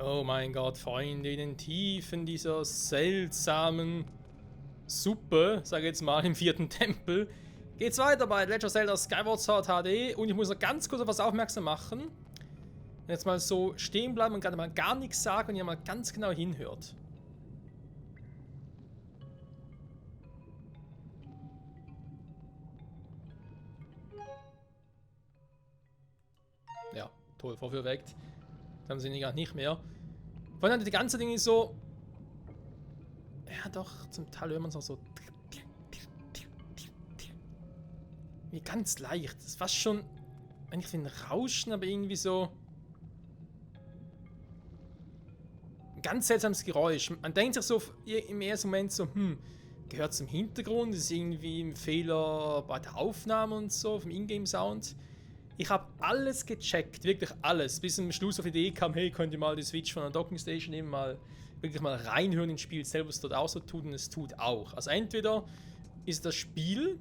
Oh mein Gott, Freunde, in den Tiefen dieser seltsamen Suppe, sage ich jetzt mal, im 4. Tempel, geht's weiter bei Legend of Zelda Skyward Sword HD. Und ich muss noch ganz kurz auf was aufmerksam machen. Jetzt mal so stehen bleiben und gerade mal gar nichts sagen und ihr mal ganz genau hinhört. Ja, toll, Vorführ weckt. Dann haben sie ihn gar nicht mehr. Vor allem die ganze Ding ist so. Ja, doch, zum Teil hört man es auch so. Wie ganz leicht. Das ist fast schon eigentlich wie ein Rauschen, aber irgendwie so. Ein ganz seltsames Geräusch. Man denkt sich so im ersten Moment so, gehört zum Hintergrund, ist irgendwie ein Fehler bei der Aufnahme und so, vom Ingame-Sound. Ich habe alles gecheckt, wirklich alles, bis zum Schluss auf die Idee kam, hey, könnt ihr mal die Switch von der Docking Station nehmen, wirklich mal reinhören ins Spiel selber, was dort auch so tut, und es tut auch. Also entweder ist das Spiel,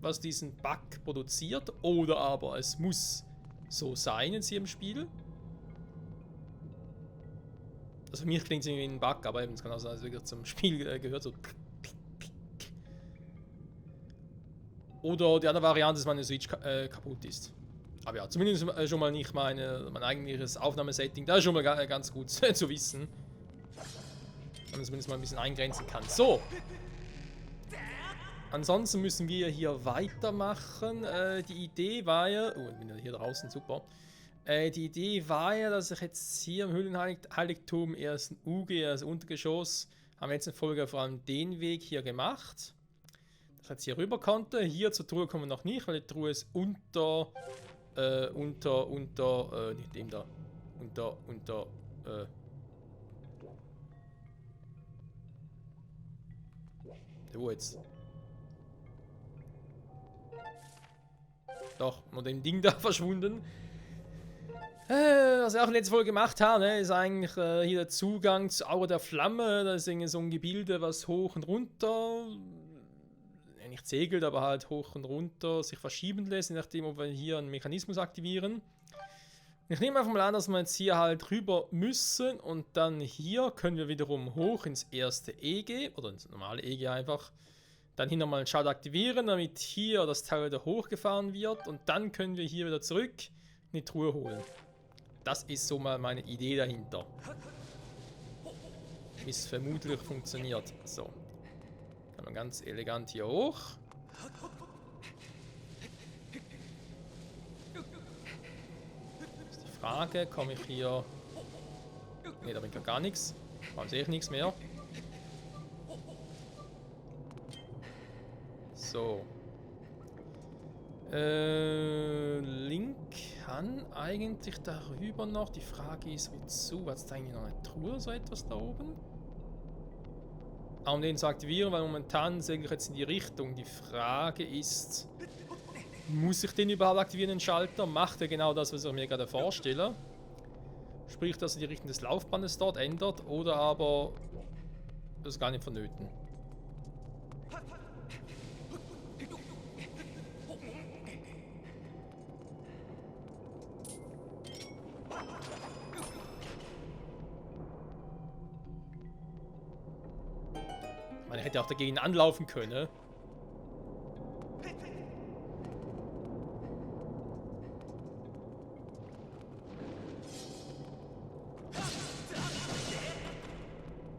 was diesen Bug produziert, oder aber es muss so sein in ihrem Spiel. Also für mich klingt es irgendwie wie ein Bug, aber eben, es kann auch sein, dass es wirklich zum Spiel gehört, so. Oder die andere Variante ist, dass meine Switch kaputt ist. Aber ja, zumindest schon mal nicht mein eigentliches Aufnahmesetting. Das ist schon mal ganz gut zu wissen. Wenn man zumindest mal ein bisschen eingrenzen kann. So. Ansonsten müssen wir hier weitermachen. Die Idee war ja... Oh, ich bin ja hier draußen, super. Die Idee war ja, dass ich jetzt hier im Höhlenheiligtum erst ein UG, also Untergeschoss, haben wir jetzt in Folge vor allem den Weg hier gemacht. Dass ich jetzt hier rüber konnte. Hier zur Truhe kommen wir noch nicht, weil die Truhe ist nicht dem da. Wo jetzt? Doch, nur dem Ding da verschwunden. Was wir auch in der letzten Folge gemacht haben, ist eigentlich hier der Zugang zur Aura der Flamme. Da ist irgendwie so ein Gebilde, was hoch und runter, nicht segelt, aber halt hoch und runter sich verschieben lässt, je nachdem, ob wir hier einen Mechanismus aktivieren. Ich nehme einfach mal an, dass wir jetzt hier halt rüber müssen und dann hier können wir wiederum hoch ins erste EG, oder ins normale EG einfach. Dann hier nochmal einen Schalter aktivieren, damit hier das Teil wieder hochgefahren wird und dann können wir hier wieder zurück in die Truhe holen. Das ist so mal meine Idee dahinter. Wie es vermutlich funktioniert. So. Kann man ganz elegant hier hoch. Ist die Frage, komme ich hier... Ne, da bringt ja gar nichts. Warum sehe ich nichts mehr? So. Link kann eigentlich darüber noch. Die Frage ist, wozu? Was ist da eigentlich noch eine Truhe oder so etwas da oben? Um den zu aktivieren, weil momentan sehe ich jetzt in die Richtung. Die Frage ist, muss ich den überhaupt aktivieren, den Schalter? Macht er genau das, was ich mir gerade vorstelle? Sprich, dass er die Richtung des Laufbandes dort ändert, oder aber das ist gar nicht vonnöten. Man hätte auch dagegen anlaufen können.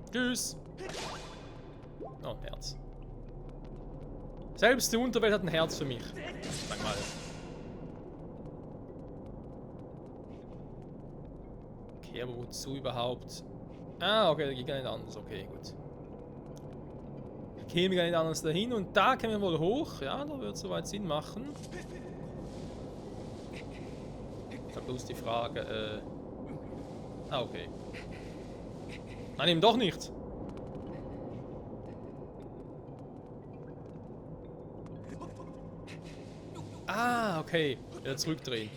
Tschüss. Oh, ein Herz. Selbst die Unterwelt hat ein Herz für mich. Sag mal. Okay, aber wozu überhaupt? Ah, okay, da geht gar nicht anders. Okay, gut. Kämen gar nicht anders dahin und da können wir wohl hoch. Ja, da wird soweit Sinn machen. Ich habe bloß die Frage, Ah, okay. Nein, eben doch nicht. Ah, okay. Wieder zurückdrehen.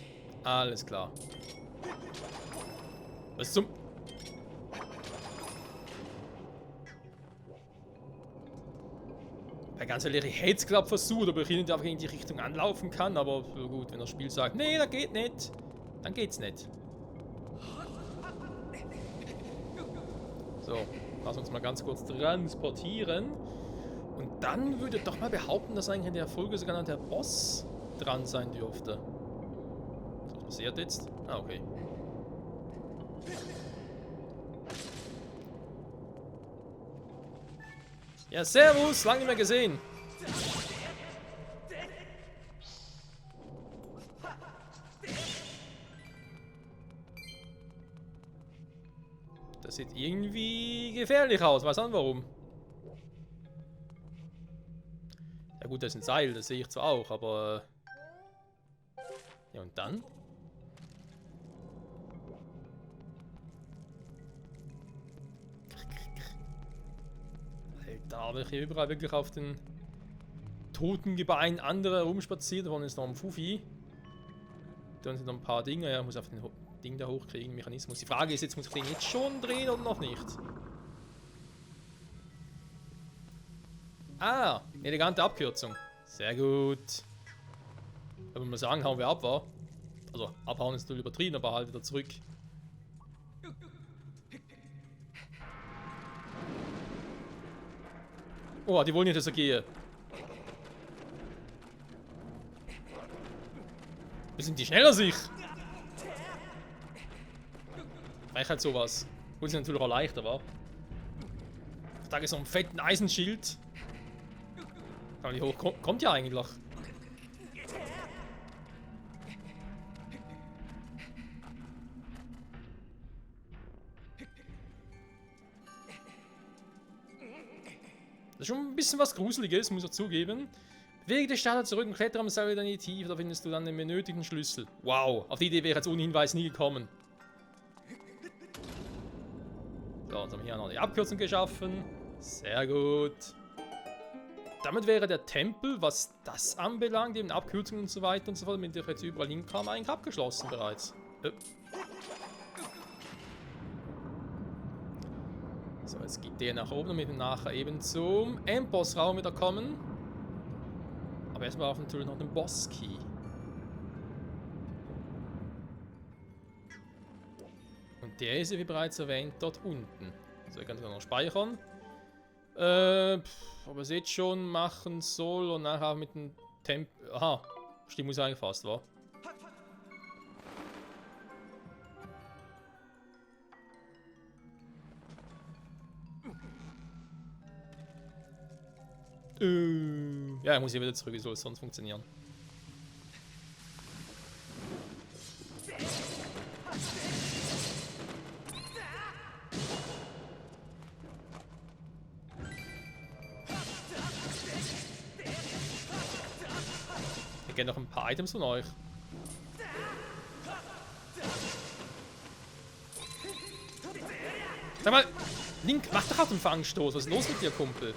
Alles klar. Was zum... Ganz ehrlich, ich hätte es glaube versucht, ob ich nicht einfach in die Richtung anlaufen kann, aber gut, wenn das Spiel sagt, nee, das geht nicht, dann geht's nicht. So, lass uns mal ganz kurz transportieren. Und dann würde ich doch mal behaupten, dass eigentlich in der Folge sogar noch der Boss dran sein dürfte. Was passiert jetzt? Ah, okay. Ja, servus, lange nicht mehr gesehen. Das sieht irgendwie gefährlich aus, weiß nicht warum. Ja gut, das ist ein Seil, das sehe ich zwar auch, aber... Ja, und dann? Da habe ich hier überall wirklich auf den toten Gebeinen andere rumspaziert. Da vorne ist noch ein Fufi. Da sind noch ein paar Dinge. Ja, ich muss auf den Ding da hochkriegen, Mechanismus. Die Frage ist jetzt, muss ich den jetzt schon drehen oder noch nicht? Ah, elegante Abkürzung. Sehr gut. Da würde man sagen, hauen wir ab, wa? Also, abhauen ist natürlich übertrieben, aber halt wieder zurück. Oh, die wollen nicht, dass er gehe. Wie sind die schneller sich? Vielleicht halt sowas. Gut, sind natürlich auch leichter, wa? Da ist so ein fetten Eisenschild. Wie hoch kommt ja eigentlich? Das ist schon ein bisschen was Gruseliges, muss ich zugeben. Bewege dich startet zurück und klettere am Seil in die Tiefe, da findest du dann den benötigten Schlüssel. Wow, auf die Idee wäre ich jetzt ohne Hinweis nie gekommen. So, jetzt haben wir hier noch die Abkürzung geschaffen. Sehr gut. Damit wäre der Tempel, was das anbelangt, eben Abkürzungen und so weiter und so fort, mit der ich jetzt überall hinkam, eigentlich abgeschlossen bereits. So, jetzt geht der nach oben, damit wir nachher eben zum Endboss-Raum wieder kommen. Aber erstmal auf natürlich noch den Boss-Key. Und der ist ja, wie bereits erwähnt, dort unten. So, ich kann sogar noch speichern. Aber ihr seht schon, machen soll und nachher mit dem Tempel. Aha, stimmt, muss eingefasst, war. Ja, ich muss hier wieder zurück, wie soll es sonst funktionieren? Ich kenne noch ein paar Items von euch. Sag mal, Link, mach doch auf den Fangstoß. Was ist los mit dir, Kumpel?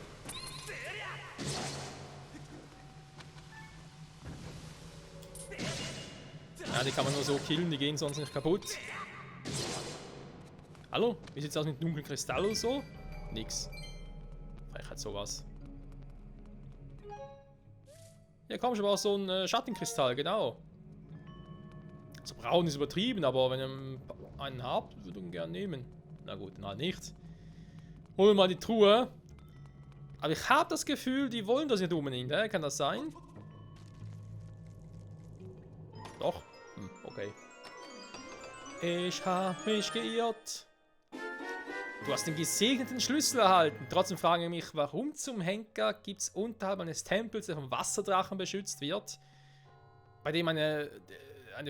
Ja, die kann man nur so killen, die gehen sonst nicht kaputt. Hallo? Wie sieht's aus mit dunklen Kristall oder so? Nix. Vielleicht hat sowas. Ja, komm, schon mal so ein Schattenkristall, genau. So braun ist übertrieben, aber wenn ihr einen habt, würde ich ihn gerne nehmen. Na gut, dann halt nicht. Holen wir mal die Truhe. Aber ich habe das Gefühl, die wollen das nicht unbedingt, kann das sein? Doch? Okay. Ich habe mich geirrt. Du hast den gesegneten Schlüssel erhalten. Trotzdem frage ich mich, warum zum Henker gibt es unterhalb eines Tempels, der vom Wasserdrachen beschützt wird, bei dem eine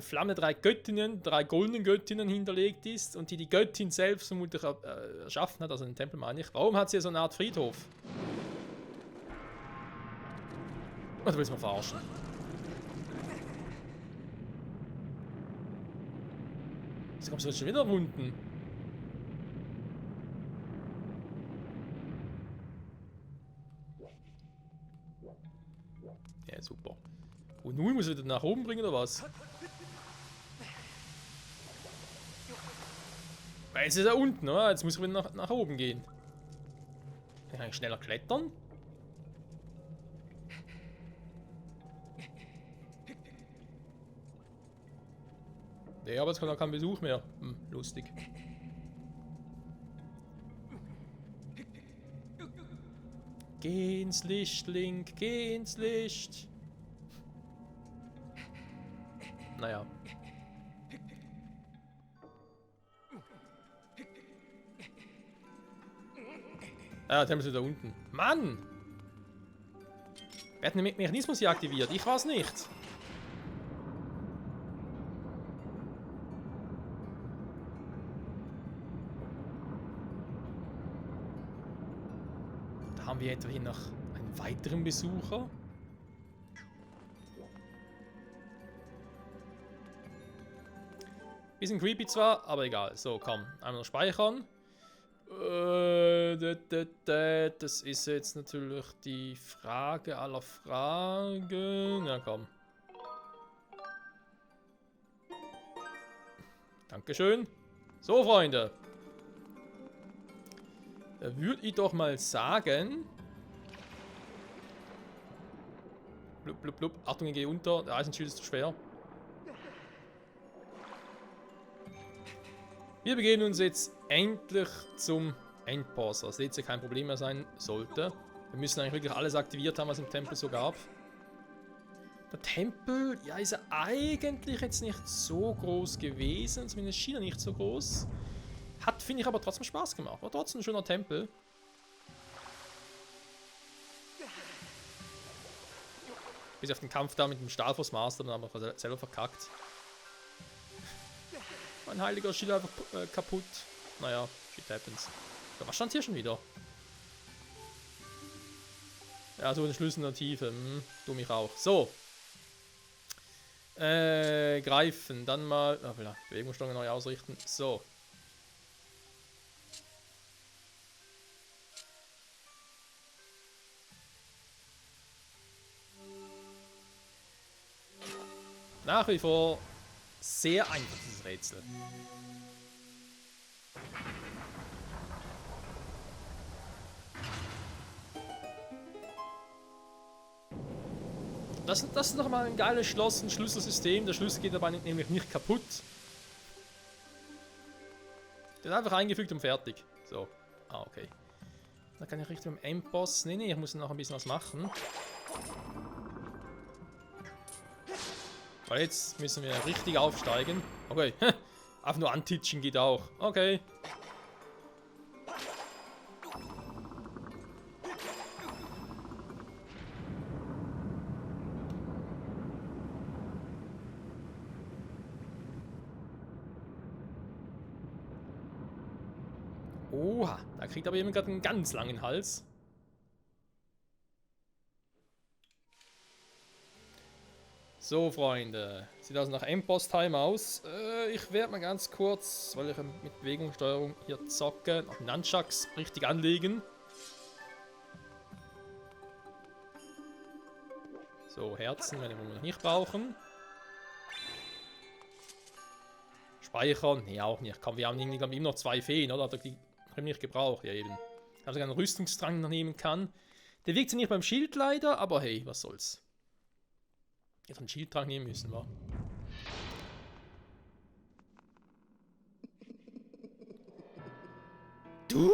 Flamme drei goldenen Göttinnen hinterlegt ist und die Göttin selbst vermutlich erschaffen hat, also den Tempel meine ich. Warum hat sie so eine Art Friedhof? Oder willst du mal verarschen? Wieso kommst du jetzt schon wieder unten? Ja, super. Und nun muss ich wieder nach oben bringen, oder was? Weil jetzt ist er unten, oder? Jetzt muss ich wieder nach oben gehen. Kann ich schneller klettern? Nee, aber jetzt kommt auch kein Besuch mehr. Lustig. Geh ins Licht, Link, geh ins Licht. Naja. Ah, der Tempel ist da unten. Mann! Wer hat den Mechanismus hier aktiviert? Ich weiß nicht. Da haben wir etwa hier noch einen weiteren Besucher. Bisschen creepy zwar, aber egal. So, komm. Einmal noch speichern. Das ist jetzt natürlich die Frage aller Fragen. Na komm. Dankeschön. So, Freunde. Da würde ich doch mal sagen. Blub, blub, blub. Achtung, ich gehe unter. Der Eisenschild ist zu schwer. Wir begeben uns jetzt endlich zum Endboss, was jetzt kein Problem mehr sein sollte. Wir müssen eigentlich wirklich alles aktiviert haben, was im Tempel so gab. Der Tempel, ja, ist er eigentlich jetzt nicht so groß gewesen, zumindest schien er nicht so groß. Hat, finde ich, aber trotzdem Spaß gemacht. War trotzdem ein schöner Tempel. Bis auf den Kampf da mit dem Stahlforce Master, dann haben wir selber verkackt. Mein heiliger Schild einfach kaputt. Naja, shit happens. So, was stand hier schon wieder? Ja, so ein Schlüssel in der Tiefe. Du mich auch. So. Greifen. Dann mal. Ach, Bewegungsstange neu ausrichten. So. Nach wie vor sehr einfach, dieses Rätsel. Das ist noch mal ein geiles Schloss, ein Schlüsselsystem. Der Schlüssel geht dabei nämlich nicht kaputt. Der ist einfach eingefügt und fertig. So. Ah, okay. Da kann ich Richtung Endboss. Nee, ich muss noch ein bisschen was machen. Weil jetzt müssen wir richtig aufsteigen. Okay. Einfach nur antitschen geht auch. Okay. Oha, da kriegt aber jemand gerade einen ganz langen Hals. So, Freunde. Sieht also nach Endboss-Time aus. Ich werde mal ganz kurz, weil ich mit Bewegungssteuerung hier zocke, noch Nunchucks richtig anlegen. So, Herzen, wenn wir nicht brauchen. Speichern? Nee, auch nicht. Komm, wir haben irgendwie immer noch 2 Feen, oder? Hat er die nicht gebraucht? Ja, eben. Ich habe sogar einen Rüstungsdrang noch nehmen kann. Der wirkt nicht beim Schild leider, aber hey, was soll's. Jetzt einen Schildtrank nehmen müssen, wa? Du?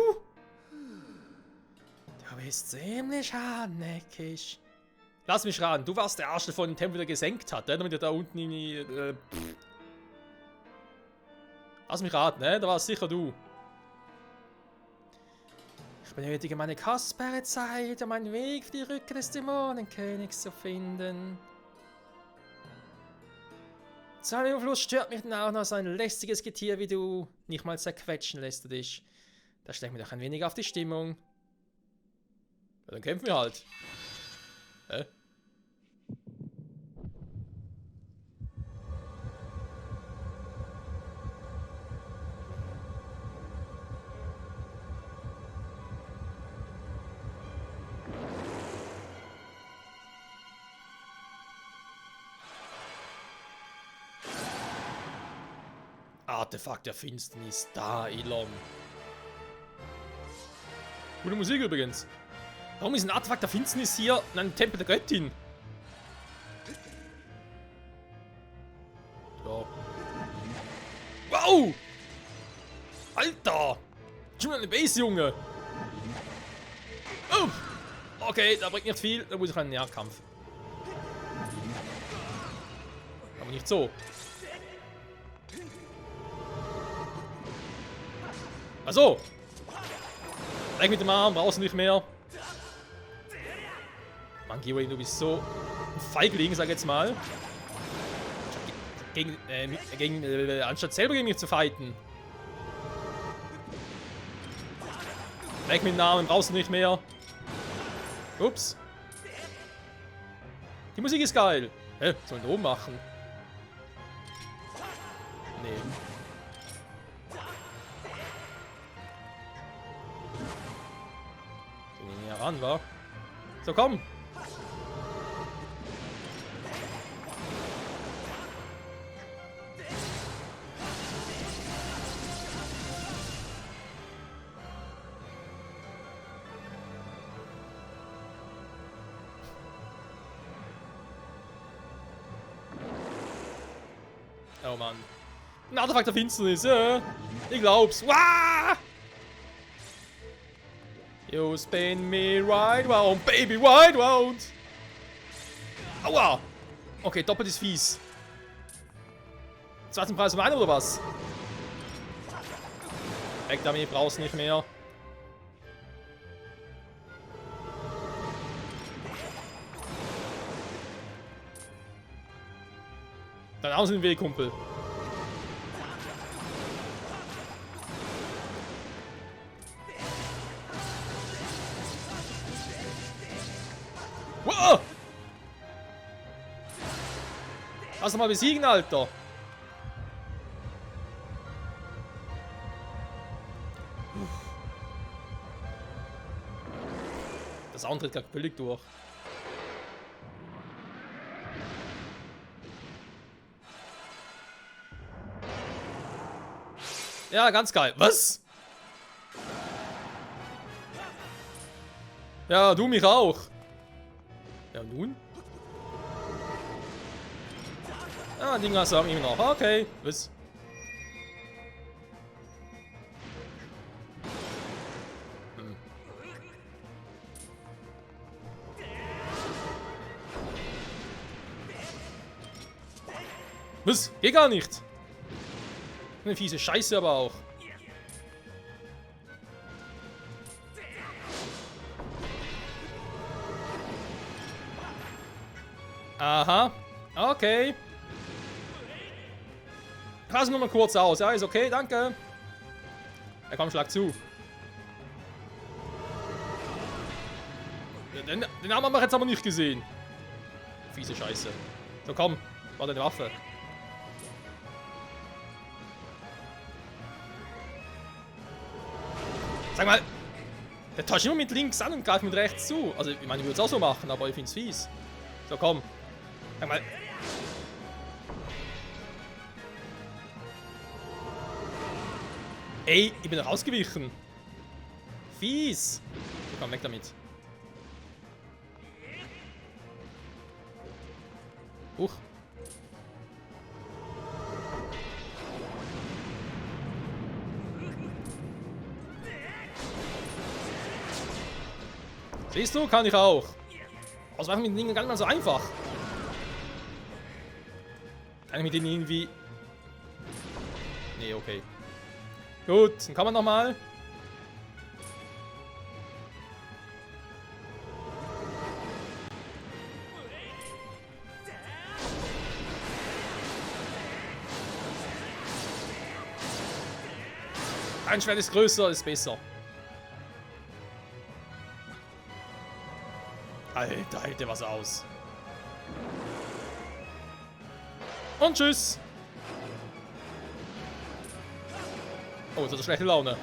Du bist ziemlich hartnäckig. Lass mich raten, du warst der Arsch, der von dem Tempel wieder gesenkt hat, ne? Damit er da unten in Lass mich raten, ne? Da war es sicher du. Ich benötige meine kostbare Zeit, um einen Weg für die Rückkehr des Dämonenkönigs zu finden. Zu allem Überfluss stört mich dann auch noch so ein lästiges Getier wie du. Nicht mal zerquetschen lässt du dich. Das schlägt mir doch ein wenig auf die Stimmung. Ja, dann kämpfen wir halt. Hä? Artefakt der Finsternis, da, Elon. Gute Musik übrigens. Warum ist ein Artefakt der Finsternis hier in einem Tempel der Göttin? So. Wow! Alter! Schon mal eine Base, Junge! Oh! Okay, da bringt nicht viel. Da muss ich einen Nahkampf. Aber nicht so. Also. Weg mit dem Arm, brauchst du nicht mehr. Mann, Giwain, du bist so ein Feigling, sag jetzt mal. Anstatt selber gegen mich zu fighten. Weg mit dem Namen, brauchst du nicht mehr. Ups. Die Musik ist geil. Hä? Was soll ich da oben machen? Nee. So, gehen wir ran, wa? So, komm. Oh Mann. Ein Artefakt der Finsternis, ja. Ich glaub's. Wah! You spin me right round, baby, right round. Aua! Okay, doppelt ist fies. Zweiten Preis um einen oder was? Weg damit, brauchst nicht mehr. Dann aus dem Weg, Kumpel. Wow! Lass doch mal besiegen, Alter. Der Sound tritt gerade völlig durch. Ja, ganz geil. Was? Ja, du mich auch. Ja, nun? Ah, Dinger sagen immer noch. Okay. Was? Was? Geht gar nicht. Eine fiese Scheiße aber auch. Aha. Okay. Passen wir mal kurz aus. Ja, ist okay, danke. Ja, komm, schlag zu. Den haben wir jetzt aber nicht gesehen. Fiese Scheiße. So, komm. War deine Waffe. Sag mal, der täuscht immer mit links an und greift mit rechts zu. Also, ich meine, ich würde es auch so machen, aber ich finde es fies. So, komm. Sag mal. Ey, ich bin doch ausgewichen. Fies. So, komm, weg damit. Huch. Siehst du, kann ich auch. Also einfach mit den Dingen gar nicht mal so einfach. Kann ich mit denen irgendwie... Nee, okay. Gut, dann kann man nochmal. Ein Schwert ist größer, ist besser. Alter, hält der was aus. Und tschüss. Oh, jetzt hat er schlechte Laune.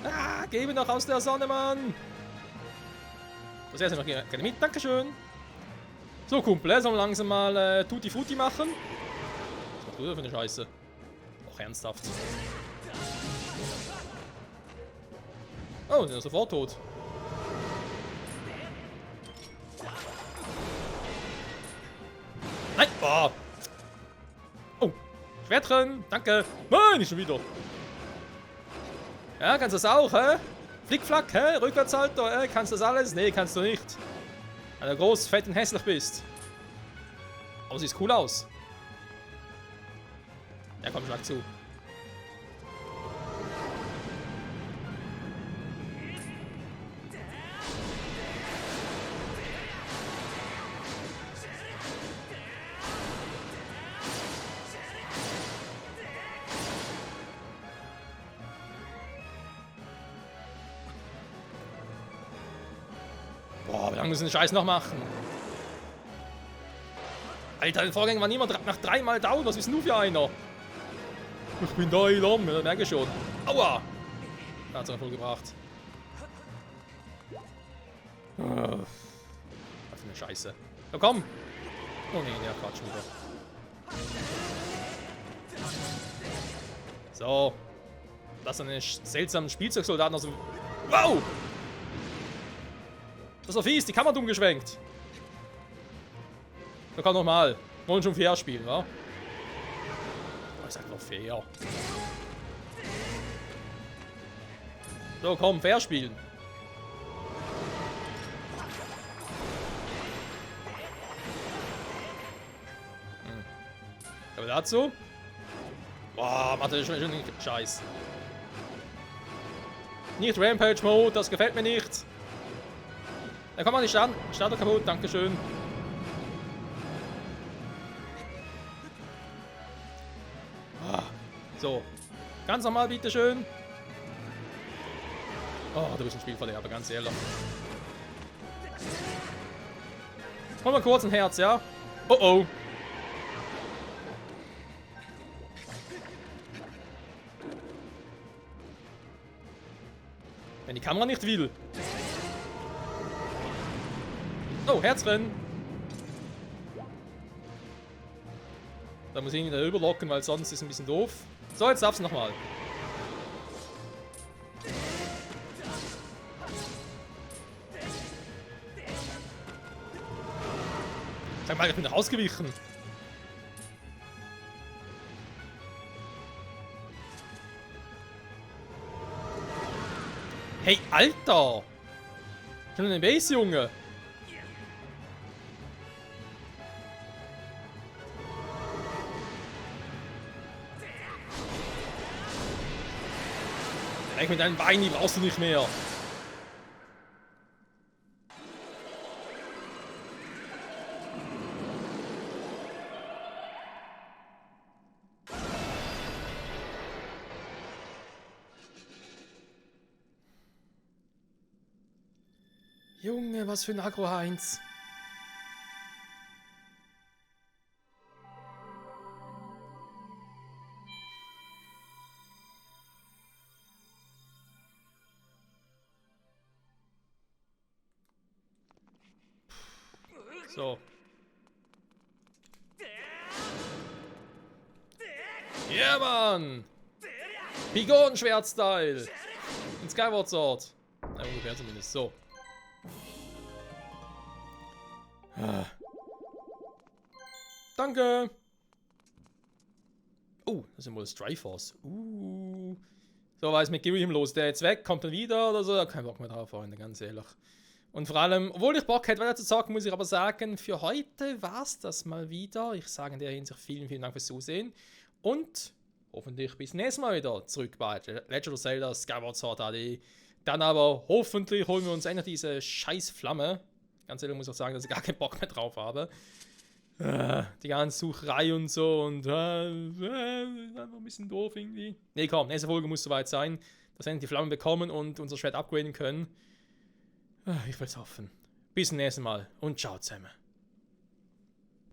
Ah, geh mir noch aus der Sonne, Mann. Das erste noch gerne mit, dankeschön. So, Kumpel, sollen wir langsam mal Tutti Frutti machen? Was machst du da für eine Scheiße? Och, ernsthaft. Oh, sind ja sofort tot. Nein! Oh, oh Schwertchen, danke. Nein, nicht schon wieder. Ja, kannst du das auch, hä? Flickflack, hä? Rückwärtssalto, kannst du das alles? Nee, kannst du nicht. Weil du groß, fett und hässlich bist. Aber siehst cool aus. Ja, komm, schlag zu. Boah, wie lange müssen wir den Scheiß noch machen? Alter, den Vorgänger war niemand nach 3 Mal down. Was bist denn du für einer? Ich bin da Elam, ja, merke ich schon. Aua! Da hat's er voll gebracht. Was für eine Scheiße. Ja, komm! Oh nee, der quatsch wieder. So. Das ist eine seltsame Spielzeugsoldaten aus dem. Wow! Das ist doch fies, die Kamera dumm geschwenkt. Da kann nochmal. Wollen schon fair spielen, wa? Oh, ich sag noch fair. So, komm, fair spielen. Aber dazu? Boah, macht das schon Scheiß. Nicht Rampage Mode, das gefällt mir nicht. Da kann man nicht starten. Starter kaputt, dankeschön. So. Ganz normal, bitteschön. Oh, du bist ein Spielverderber, ganz ehrlich. Hol mal kurz ein Herz, ja? Oh oh. Wenn die Kamera nicht will. Oh, Herzrennen. Da muss ich ihn wieder überlocken, weil sonst ist es ein bisschen doof. So, jetzt darf's nochmal. Sag mal, ich bin rausgewichen. Hey, Alter! Ich hab nur eine Base, Junge. Mit deinem Bein brauchst du nicht mehr. Junge, was für ein Agro Heinz. So. Ja, Mann! Pigon-Schwert-Style! In Skyward Sword. Ja, ungefähr zumindest. So. Danke! Oh, das ist wohl Strikeforce. So, was ist mit Girium los? Der jetzt weg, kommt er wieder oder so? Kein Bock mehr drauf, Freunde, ganz ehrlich. Und vor allem, obwohl ich Bock hätte, weiter zu zocken, muss ich aber sagen, für heute war es das mal wieder. Ich sage in der Hinsicht vielen, vielen Dank fürs Zusehen. Und hoffentlich bis nächstes Mal wieder zurück bei Legend of Zelda Skyward Sword HD. Dann aber hoffentlich holen wir uns endlich diese scheiß Flamme. Ganz ehrlich muss ich auch sagen, dass ich gar keinen Bock mehr drauf habe. Die ganze Sucherei und so und einfach ein bisschen doof irgendwie. Nee, komm, nächste Folge muss soweit sein, dass wir endlich die Flamme bekommen und unser Schwert upgraden können. Ich will's hoffen. Bis zum nächsten Mal und ciao zusammen.